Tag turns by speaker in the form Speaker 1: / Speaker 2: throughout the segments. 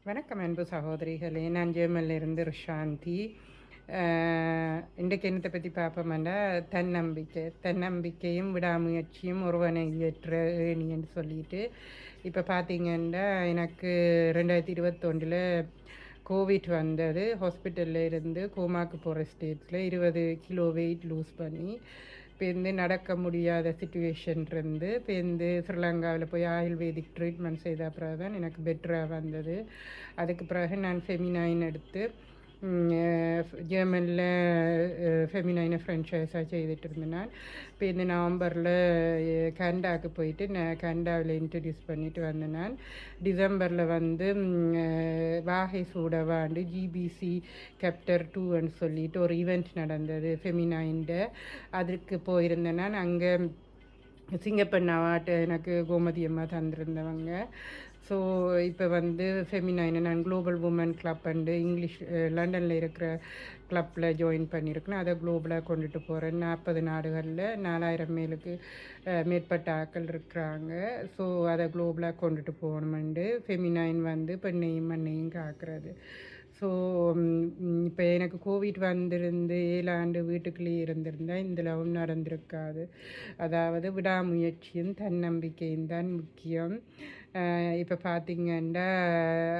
Speaker 1: வணக்கம் அன்பு சகோதரிகளே. நான் ஜெர்மனிலிருந்து ருஷாந்தி. இன்றைக்கு என்னத்தை பற்றி பார்ப்போம்னா, தன்னம்பிக்கையும் விடாமுயற்சியும் ஒருவனை ஏற்ற ஏணின்னு சொல்லிட்டு இப்போ பார்த்தீங்கன்னா, எனக்கு 2021 கோவிட் வந்தது. ஹாஸ்பிட்டலில் இருந்து கோமாக்கு போகிற ஸ்டேஜில் 20 கிலோ வெயிட் லூஸ் பண்ணி பேருந்து நடக்க முடியாத சுச்சுவேஷன் இருந்து பேருந்து ஸ்ரீலங்காவில் போய் ஆயுர்வேதிக் ட்ரீட்மெண்ட் செய்த பிறகு தான் எனக்கு பெட்டராக வந்தது. அதுக்கு பிறகு நான் ஃபெமினைன் எடுத்து ஜெர்மனில் ஃபெமினைனை ஃப்ரென்ச்சைஸாக செய்துட்டு இருந்தேன். நான் இப்போ இந்த நவம்பரில் கனடாவுக்கு போயிட்டு நான் கனடாவில் இன்ட்ரடியூஸ் பண்ணிட்டு வந்தேன். நான் டிசம்பரில் வந்து வாகை சூடவாண்டு ஜிபிசி கேப்டர் 2ன்னு சொல்லிட்டு ஒரு ஈவெண்ட் நடந்தது ஃபெமினைன்ட. அதுக்கு போயிருந்தேன். நான் அங்கே சிங்கப்பெண் அவார்டு எனக்கு கோமதி அம்மா தந்திருந்தவங்க. ஸோ இப்போ வந்து ஃபெமினைனை நான் global woman club and English லண்டனில் இருக்கிற கிளப்பில் ஜாயின் பண்ணியிருக்கேன். அதை குளோபலாக கொண்டுட்டு போகிறேன். 40 நாடுகளில் 4000 மேற்பட்ட ஆட்கள் இருக்கிறாங்க. ஸோ அதை குளோபலாக கொண்டுட்டு போகணுமெண்டு ஃபெமினைன் வந்து பெண்ணையும் மண்ணையும் காக்கிறது. ஸோ இப்போ எனக்கு கோவிட் வந்திருந்து 7 ஆண்டு வீட்டுக்குள்ளேயே இருந்திருந்தால் இந்த லெவல் நடந்திருக்காது. அதாவது விடாமுயற்சியும் தன்னம்பிக்கையும் தான் முக்கியம். இப்போ பார்த்திங்கன்னா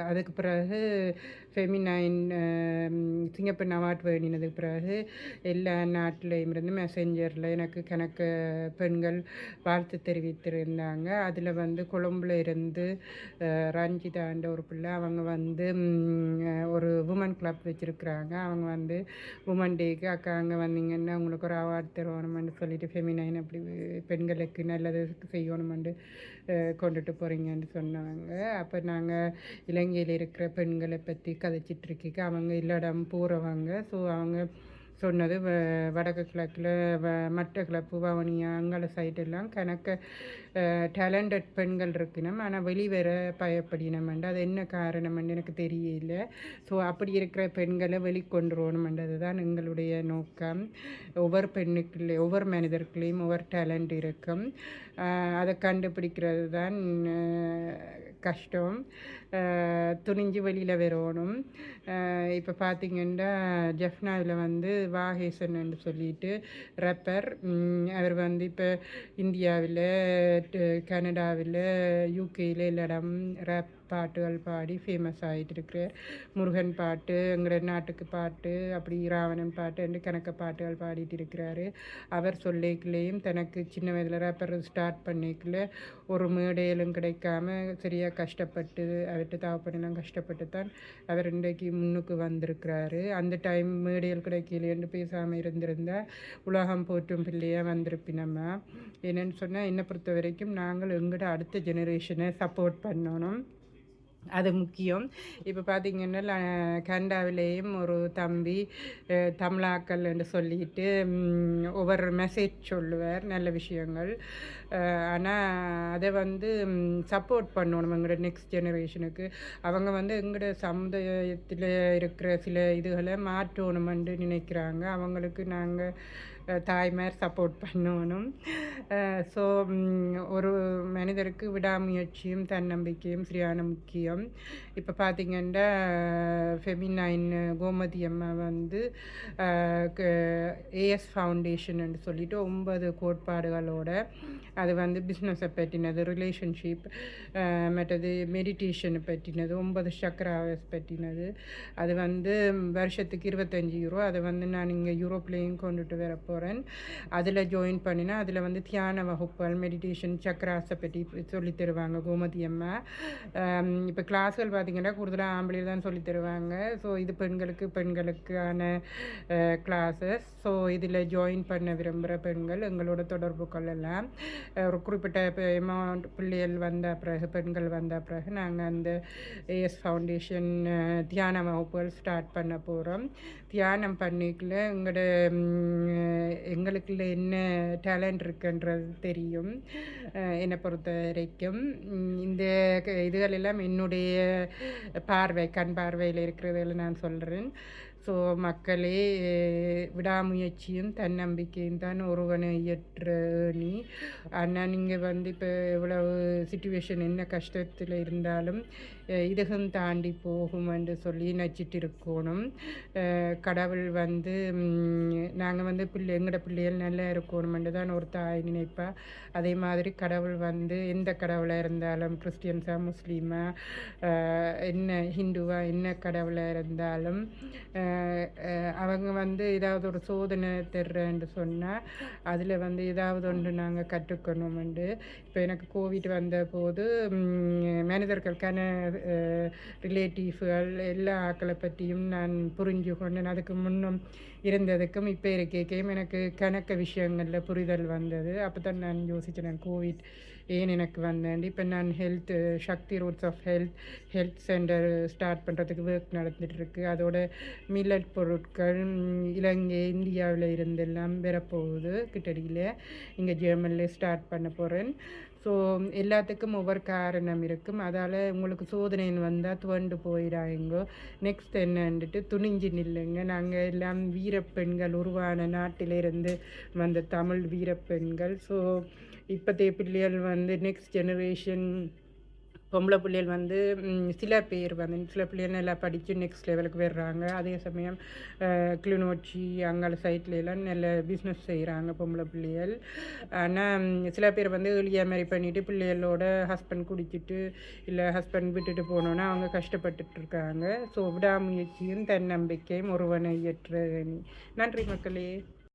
Speaker 1: அதுக்கு பிறகு ஃபெமினைன் சிங்கப்பெண் அவார்ட் வேண்டினதுக்கு பிறகு எல்லா நாட்டிலையும் இருந்து மெசஞ்சரில் எனக்கு கணக்கு பெண்கள் வாழ்த்து தெரிவித்திருந்தாங்க. அதில் வந்து கொழும்புல இருந்து ரஞ்சிதாண்ட ஒரு பிள்ளை, அவங்க வந்து ஒரு உமன் கிளப் வச்சுருக்குறாங்க. அவங்க வந்து உமன் டேக்கு அக்கா அங்கே வந்தீங்கன்னா உங்களுக்கு ஒரு அவார்ட் தருவணுமென்று சொல்லிட்டு ஃபெமினைன் அப்படி பெண்களுக்கு நல்லது செய்யணுமென்று கொண்டுட்டு போகிறீங்கன்னு சொன்னாங்க. அப்போ நாங்கள் இலங்கையில் இருக்கிற பெண்களை பற்றி கதைச்சிட்ருக்க அவங்க இல்லடம் போகிறவங்க. ஸோ அவங்க சொன்னது வடக்கு கிழக்கில் மட்டக்களப்பு வவுனியா அங்கே சைடெல்லாம் கணக்க டேலண்டட் பெண்கள் இருக்கணும். ஆனால் வெளிவர பயப்படினமெண்டு அது என்ன காரணம்னு எனக்கு தெரியல. ஸோ அப்படி இருக்கிற பெண்களை வெளிக்கொண்டு வரணுமென்றது தான் எங்களுடைய நோக்கம். ஒவ்வொரு பெண்ணுக்குள்ளே ஒவ்வொரு மனிதர்களையும் ஒவ்வொரு டேலண்ட் இருக்கும். அதை கண்டுபிடிக்கிறது தான் கஷ்டம். துணிஞ்சு வெளியில் வரணும். இப்போ பார்த்திங்கன்னா ஜெஃப்னாவில் வந்து வாகேசன் என்று சொல்லிட்டு ரப்பர், அவர் வந்து இப்போ இந்தியாவில் கனடாவில் யூகேயில் இடம் ரேப் பாட்டுகள் பாடி ஃபேமஸ் ஆகிட்டு இருக்கிறார். முருகன் பாட்டு, எங்களோட நாட்டுக்கு பாட்டு, அப்படி ராவணன் பாட்டு என்று கணக்க பாட்டுகள் பாடிட்டு இருக்கிறாரு. அவர் சொல்லிக்கலையும் தனக்கு சின்ன வயதில் ரேப்பர் ஸ்டார்ட் பண்ணிக்கல ஒரு மேடையிலும் கிடைக்காம சரியாக கஷ்டப்பட்டு அவர்கிட்ட தாவப்படலாம் கஷ்டப்பட்டு தான் அவர் இன்றைக்கு முன்னுக்கு வந்திருக்கிறாரு. அந்த டைம் மேடையில் கிடைக்கலேன்னு பேசாமல் இருந்திருந்தால் உலகம் போற்றும் பிள்ளையாக வந்திருப்பினம்மா. என்னென்னு சொன்னால் என்னை பொறுத்த வரைக்கும் நாங்கள் எங்களோட அடுத்த ஜெனரேஷனை சப்போர்ட் பண்ணணும். அது முக்கியம். இப்போ பார்த்திங்கன்னா கனடாவிலேயும் ஒரு தம்பி தமிழாக்கள் என்று சொல்லிட்டு ஒவ்வொரு மெசேஜ் சொல்லுவார், நல்ல விஷயங்கள். ஆனால் அதை வந்து சப்போர்ட் பண்ணணும் எங்களோட நெக்ஸ்ட் ஜெனரேஷனுக்கு. அவங்க வந்து எங்களோட சமுதாயத்தில் இருக்கிற சில இதுகளை மாற்றணுமென்று நினைக்கிறாங்க. அவங்களுக்கு நாங்கள் தாய்மார் சப்போர்ட் பண்ணணும். ஸோ ஒரு மனிதருக்கு விடாமுயற்சியும் தன்னம்பிக்கையும் சரியான முக்கியம். இப்போ பார்த்திங்கன்னா ஃபெமினைன் கோமதி அம்மா வந்து ஏஎஸ் ஃபவுண்டேஷன் என்று சொல்லிட்டு 9 கோட்பாடுகளோட அது வந்து பிஸ்னஸை பற்றினது, ரிலேஷன்ஷிப், மற்றது மெடிடேஷனை பற்றினது, 9 சக்கராவஸ் பற்றினது. அது வந்து வருஷத்துக்கு 25 யூரோ. அதை வந்து நான் இங்கே யூரோப்லேயும் கொண்டுட்டு வர போகிறேன். அதில் ஜாயின் பண்ணினா அதில் வந்து தியான வகுப்புகள், மெடிடேஷன், சக்கராஸை பற்றி சொல்லி தருவாங்க கோமதி அம்மா. இப்போ கிளாஸ்கள் பார்த்திங்கன்னா கூடுதலாக ஆம்பளையில் தான் சொல்லி தருவாங்க. ஸோ இது பெண்களுக்கான கிளாஸஸ். ஸோ இதில் ஜாயின் பண்ண விரும்புகிற பெண்கள் எங்களோட தொடர்பு கொள்ளலாம். ஒரு குறிப்பிட்ட அமௌண்ட் பிள்ளைகள் வந்த பிறகு பெண்கள் வந்த பிறகு நாங்கள் அந்த ஏஎஸ் ஃபவுண்டேஷன் தியான வகுப்புகள் ஸ்டார்ட் பண்ண போகிறோம். தியானம் பண்ணிக்கல எங்களுக்குள்ள என்ன டேலண்ட் இருக்குன்றது தெரியும். என்னை பொறுத்த வரைக்கும் இந்த இதுகள் எல்லாம் என்னுடைய கண் பார்வையில் இருக்கிறதில் நான் சொல்கிறேன். ஸோ மக்களே, விடாமுயற்சியும் தன்னம்பிக்கையும் தான் ஒருவனை இயற்ற நீ. ஆனால் நீங்கள் வந்து இப்போ இவ்வளவு சுச்சுவேஷன் என்ன கஷ்டத்தில் இருந்தாலும் இதுகும் தாண்டி போகும் என்று சொல்லி நினச்சிட்டு இருக்கணும். கடவுள் வந்து நாங்கள் வந்து எங்களோட பிள்ளைகள் நல்லா இருக்கணுமென்று தான் ஒரு தாய் நினைப்பா. அதே மாதிரி கடவுள் வந்து எந்த கடவுளாக இருந்தாலும் கிறிஸ்டியன்ஸாக முஸ்லீமாக என்ன ஹிந்துவாக என்ன கடவுளாக இருந்தாலும் அவங்க வந்து ஏதாவது ஒரு சோதனை தர்றேன்னு சொன்னால் அதில் வந்து ஏதாவது ஒன்று நாங்கள் கற்றுக்கணுமெண்டு. இப்போ எனக்கு கோவிட் வந்த போது மனிதர்களுக்கான ரிலேட்டிவ்கள் எல்லா ஆக்களை பற்றியும் நான் புரிஞ்சு கொண்டேன். அதுக்கு முன்னும் இருந்ததுக்கும் இப்போ இருக்கேக்கையும் எனக்கு கணக்க விஷயங்களில் புரிதல் வந்தது. அப்போ தான் நான் யோசித்தேன் கோவிட் ஏன் எனக்கு வந்தேன். இப்போ நான் Shakti roots of health centre start பண்ணுறதுக்கு ஒர்க் நடந்துகிட்ருக்கு. அதோட மில்லட் பொருட்கள் இலங்கை இந்தியாவில் இருந்தெல்லாம் வரப்போகுது. கிட்டடியில் இங்கே ஜெர்மனில் ஸ்டார்ட் பண்ண போகிறேன். ஸோ எல்லாத்துக்கும் ஒவ்வொரு காரணம் இருக்கும். அதால் உங்களுக்கு சோதனைன்னு வந்தால் துவண்டு போயிடாங்க. நெக்ஸ்ட் என்னன்ட்டு துணிஞ்சு நில்லுங்க. நாங்கள் எல்லாம் வீரப்பெண்கள் உருவான நாட்டிலிருந்து வந்த தமிழ் வீரப்பெண்கள். ஸோ இப்போதைய பிள்ளைகள் வந்து நெக்ஸ்ட் ஜெனரேஷன் பொம்பளை பிள்ளைகள் வந்து சில பிள்ளைகள் நல்லா படித்து நெக்ஸ்ட் லெவலுக்கு வர்றாங்க. அதே சமயம் கிளிநொச்சி அங்கால சைட்லலாம் நல்ல பிஸ்னஸ் செய்கிறாங்க பொம்பளை பிள்ளைகள். ஆனால் சில பேர் வந்து எளிய மாதிரி பண்ணிவிட்டு பிள்ளைகளோட ஹஸ்பண்ட் குடிச்சிட்டு இல்லை ஹஸ்பண்ட் விட்டுட்டு போனோன்னா அவங்க கஷ்டப்பட்டுட்ருக்காங்க. ஸோ விடாமுயற்சியும் தன்னம்பிக்கையும் ஒருவனை ஏற்ற. நன்றி மக்களே.